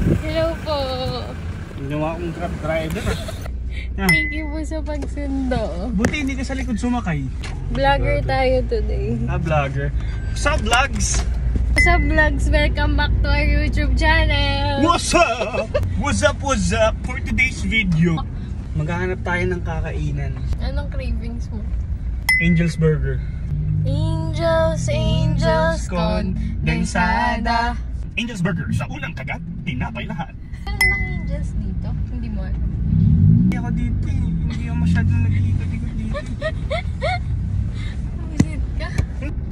Hello po. Ginawa akong truck driver. Thank you po sa pagsundo. Buti hindi ka sa likod sumakay. Vlogger tayo today. Vlogger. What's up, vlogs? What's up, vlogs? Welcome back to our YouTube channel. What's up? What's up? What's up? For today's video, maghahanap tayo ng kakainan. Anong cravings mo? Angel's Burger. Angels condensada. Angel's Burger, sa unang kagat, tinapay lahat. Meron bang angels dito? Hindi mo alam. Hindi ako dito eh. Hindi ako masyadong nag-iikot-ikot dito. Visit ka?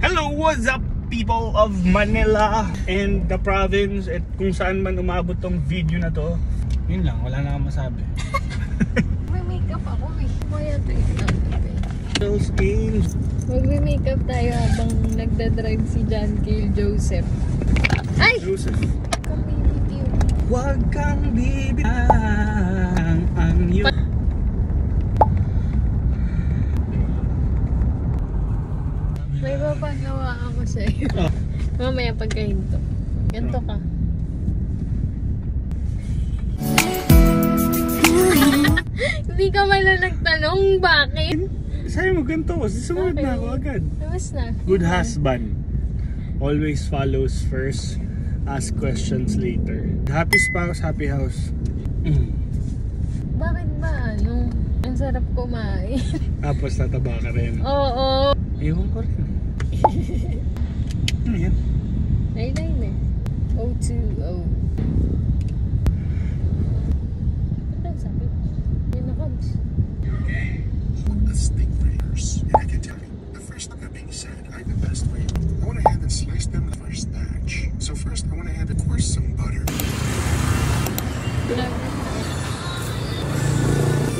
Hello, what's up people of Manila and the province at kung saan man umabot tong video na to. Yun lang, wala na akong masabi. May makeup ako eh. Kaya ito Those games. Magme-makeup tayo habang nagdadrive si John Cale Joseph. Ay! Joseph. Community. Huwag kang bibigyan ang iyong... May papagawa ako sa'yo. Mamaya pagkahinto. Ganto ka. Hindi ka man lang nagtanong bakit? Sabi mo ganito, sumunod na ako agad. Tapos na. Good husband always follows first, ask questions later. Happy spouse, happy house. Bakit ba ano? Ang sarap kumain. Tapos tataba ka rin. Oo. Ewan ko rin. Ano yan? Eyeliner. O2O. Ano ang sabi? Yan na comes. Let's think first. And I can tell you, the first thing being said, I have the best way. I went ahead and sliced them the first batch. So first, I went ahead and, of course, some butter.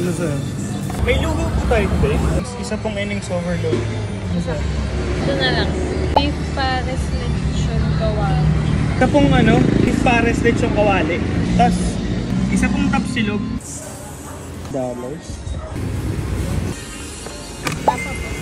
Ano sa'yo? May lugaw po tayo today. Isa pong innings overload. Ano sa'yo? Ito na lang. Beef pares lechon kawali. Isa pong beef pares lechon kawali. Tapos, isa pong tapsilog. $. Tapa po.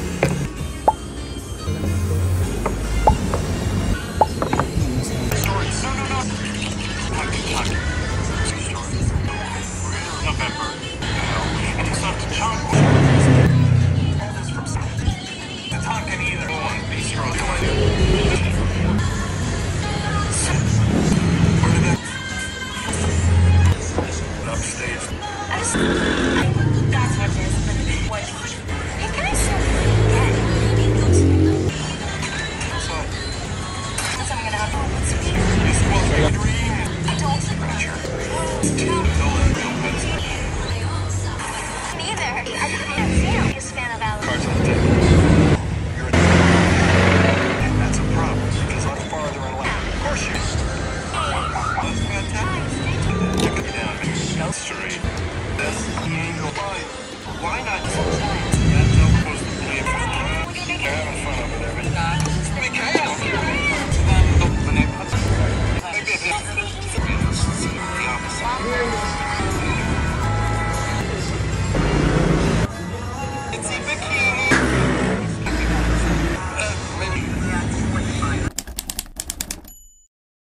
Two